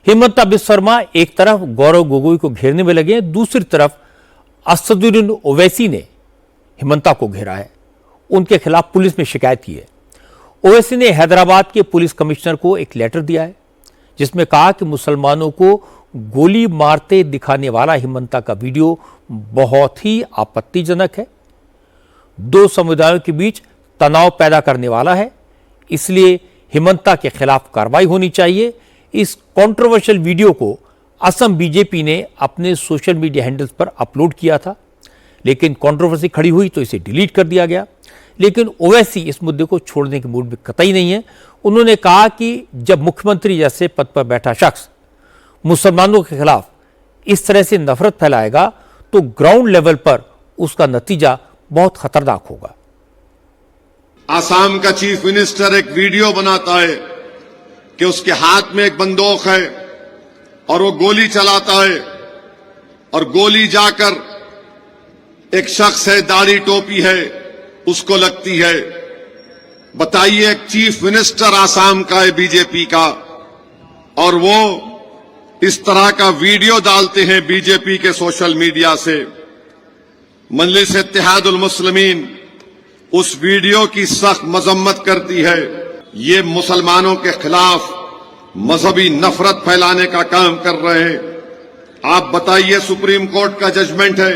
हिमंता बिस्वा शर्मा एक तरफ गौरव गोगोई को घेरने में लगे हैं, दूसरी तरफ असदुद्दीन ओवैसी ने हिमंता को घेरा है। उनके खिलाफ पुलिस में शिकायत की है। ओवैसी ने हैदराबाद के पुलिस कमिश्नर को एक लेटर दिया है जिसमें कहा कि मुसलमानों को गोली मारते दिखाने वाला हिमंता का वीडियो बहुत ही आपत्तिजनक है, दो समुदायों के बीच तनाव पैदा करने वाला है, इसलिए हिमंता के खिलाफ कार्रवाई होनी चाहिए। इस कंट्रोवर्शियल वीडियो को असम बीजेपी ने अपने सोशल मीडिया हैंडल्स पर अपलोड किया था, लेकिन कंट्रोवर्सी खड़ी हुई तो इसे डिलीट कर दिया गया। लेकिन ओवैसी इस मुद्दे को छोड़ने के मूड में कतई नहीं है। उन्होंने कहा कि जब मुख्यमंत्री जैसे पद पर बैठा शख्स मुसलमानों के खिलाफ इस तरह से नफरत फैलाएगा तो ग्राउंड लेवल पर उसका नतीजा बहुत खतरनाक होगा। आसाम का चीफ मिनिस्टर एक वीडियो बनाता है कि उसके हाथ में एक बंदूक है और वो गोली चलाता है और गोली जाकर एक शख्स है, दाढ़ी टोपी है, उसको लगती है। बताइए, एक चीफ मिनिस्टर आसाम का है बीजेपी का और वो इस तरह का वीडियो डालते हैं बीजेपी के सोशल मीडिया से। मजलिस इत्तेहादुल मुस्लिमीन उस वीडियो की सख्त मजम्मत करती है। ये मुसलमानों के खिलाफ मजहबी नफरत फैलाने का काम कर रहे हैं। आप बताइए, सुप्रीम कोर्ट का जजमेंट है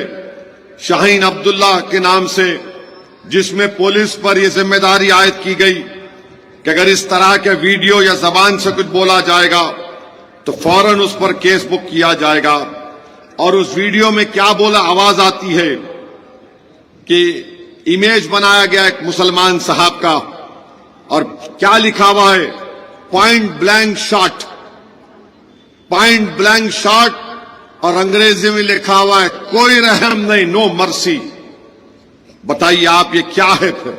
शाहीन अब्दुल्ला के नाम से, जिसमें पुलिस पर यह जिम्मेदारी आयद की गई कि अगर इस तरह के वीडियो या जबान से कुछ बोला जाएगा तो फौरन उस पर केस बुक किया जाएगा। और उस वीडियो में क्या बोला, आवाज आती है कि इमेज बनाया गया एक मुसलमान साहब का और क्या लिखा हुआ है, point blank shot, point blank shot, और अंग्रेजी में लिखा हुआ है कोई रहम नहीं, नो मर्सी। बताइए आप, ये क्या है फिर?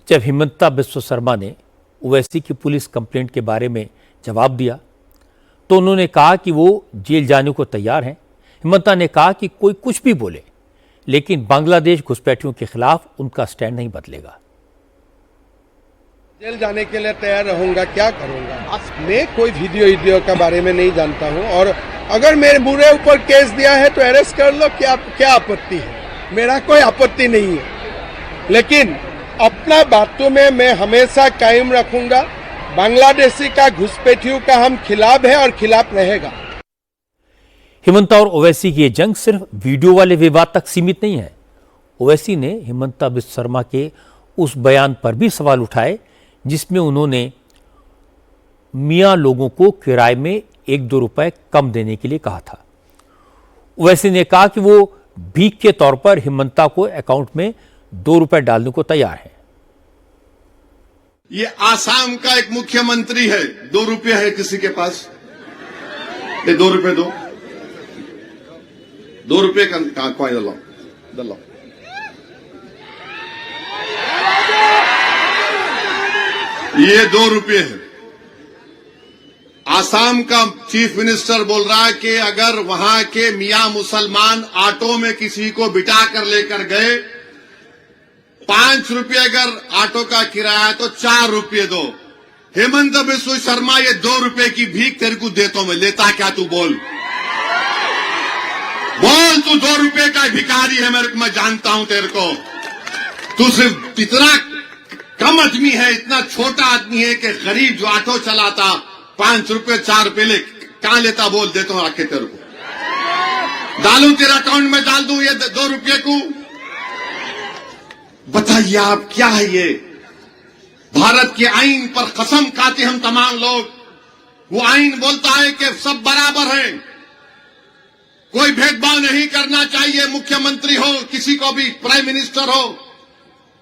जब हिमंता बिस्वा शर्मा ने ओवैसी की पुलिस कंप्लेंट के बारे में जवाब दिया तो उन्होंने कहा कि वो जेल जाने को तैयार हैं। हिमंता ने कहा कि कोई कुछ भी बोले, लेकिन बांग्लादेश घुसपैठियों के खिलाफ उनका स्टैंड नहीं बदलेगा। जेल जाने के लिए तैयार रहूंगा, क्या करूंगा? मैं कोई वीडियो के बारे में नहीं जानता हूं, और अगर मेरे बुरे ऊपर केस दिया है तो अरेस्ट कर लो, क्या आपत्ति है? मेरा कोई आपत्ति नहीं है, लेकिन अपना बातों में मैं हमेशा कायम रखूंगा। बांग्लादेशी का घुसपैठियों का हम खिलाफ है और खिलाफ रहेगा। हिमंता और ओवैसी की ये जंग सिर्फ वीडियो वाले विवाद तक सीमित नहीं है। ओवैसी ने हिमंता बिस्वा शर्मा के उस बयान पर भी सवाल उठाए जिसमें उन्होंने मियां लोगों को किराए में 1-2 रुपए कम देने के लिए कहा था। ओवैसी ने कहा कि वो भीख के तौर पर हिमंता को अकाउंट में 2 रुपए डालने को तैयार है। ये आसाम का एक मुख्यमंत्री है, 2 रुपये है किसी के पास? ये 2 रुपये दो, 2 रुपये का कोई दलो। ये 2 रुपये है। आसाम का चीफ मिनिस्टर बोल रहा है कि अगर वहां के मियां मुसलमान ऑटो में किसी को बिठा कर लेकर गए, 5 रुपये अगर ऑटो का किराया है तो 4 रुपये दो। हेमंत बिस्वा शर्मा, ये 2 रुपये की भीख तेरे को देता हूं मैं, लेता क्या तू? बोल तू 2 रुपये का भिखारी है, मेरे को, मैं जानता हूं तेरे को। तू सिर्फ इतना कम आदमी है, इतना छोटा आदमी है कि गरीब जो ऑटो चलाता 5 रुपये 4 रुपये ले कहां लेता? बोल, देता हूं आके तेरे को, डालूं तेरे अकाउंट में, डाल दूं ये 2 रुपये को? बताइए आप, क्या है ये? भारत के आईन पर कसम खाते हम तमाम लोग। वो आईन बोलता है कि सब बराबर हैं, कोई भेदभाव नहीं करना चाहिए, मुख्यमंत्री हो, किसी को भी प्राइम मिनिस्टर हो,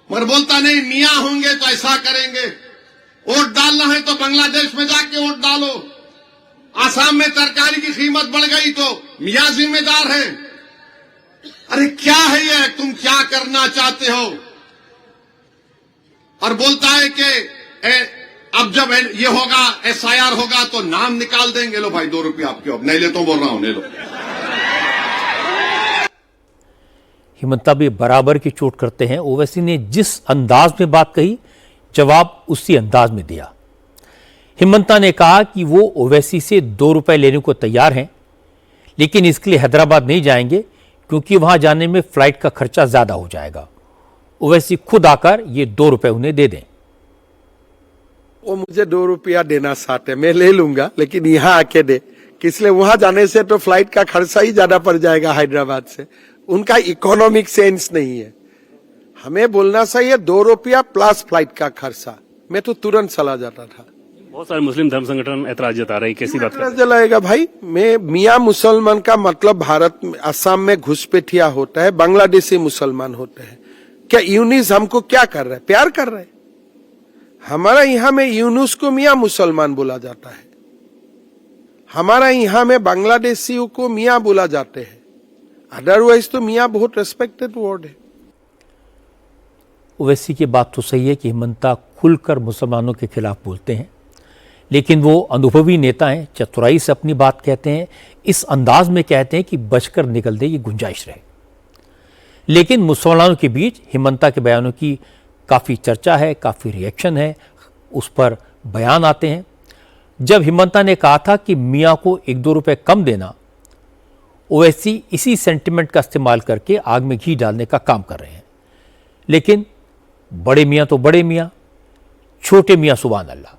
मगर बोलता नहीं मियां होंगे तो ऐसा करेंगे। वोट डालना है तो बांग्लादेश में जाके वोट डालो। आसाम में तरकारी की कीमत बढ़ गई तो मियां जिम्मेदार है। अरे क्या है ये? तुम क्या करना चाहते हो? और बोलता है कि अब जब ये होगा, SIR होगा तो नाम निकाल देंगे। लो भाई 2 रुपये आपके, अब नहीं ले तो बोल रहा हूं, ले लो। हिमंता भी बराबर की चोट करते हैं। ओवैसी ने जिस अंदाज में बात कही, जवाब उसी अंदाज में दिया। हिमंता ने कहा कि वो ओवैसी से 2 रुपए लेने को तैयार हैं, लेकिन इसके लिए हैदराबाद नहीं जाएंगे क्योंकि वहां जाने में फ्लाइट का खर्चा ज्यादा हो जाएगा। ओवैसी खुद आकर ये 2 रुपए उन्हें दे दें। वो मुझे 2 रुपया देना चाहते, मैं ले लूंगा, लेकिन यहाँ आके दे, इसलिए वहां जाने से तो फ्लाइट का खर्चा ही ज्यादा पड़ जाएगा हैदराबाद से। उनका इकोनॉमिक सेंस नहीं है। हमें बोलना चाहिए 2 रुपया प्लस फ्लाइट का खर्चा, मैं तो तुरंत चला जाता था। बहुत सारे मुस्लिम धर्म संगठन ऐतराज जता रहे हैं, कैसी बात है? जलाएगा भाई, मैं मियाँ मुसलमान का मतलब भारत में असम में घुसपैठिया होता है, बांग्लादेशी मुसलमान होते हैं। क्या यूनिस हमको क्या कर रहा है? प्यार कर रहा है। हमारा यहाँ में यूनुस को मियाँ मुसलमान बोला जाता है, हमारा यहाँ में बांग्लादेशियों को मियाँ बोला जाते हैं, अदरवाइज तो मियाँ बहुत रेस्पेक्टेड वर्ड है। ओवैसी की बात तो सही है कि हिमंता खुलकर मुसलमानों के खिलाफ बोलते हैं, लेकिन वो अनुभवी नेता हैं, चतुराई से अपनी बात कहते हैं, इस अंदाज में कहते हैं कि बचकर निकलने की गुंजाइश रहे। लेकिन मुसलमानों के बीच हिमंता के बयानों की काफ़ी चर्चा है, काफ़ी रिएक्शन है, उस पर बयान आते हैं। जब हिमंता ने कहा था कि मियाँ को 1-2 रुपए कम देना, ओवैसी इसी सेंटिमेंट का इस्तेमाल करके आग में घी डालने का काम कर रहे हैं। लेकिन बड़े मियाँ तो बड़े मियाँ, छोटे मियाँ सुभान अल्लाह।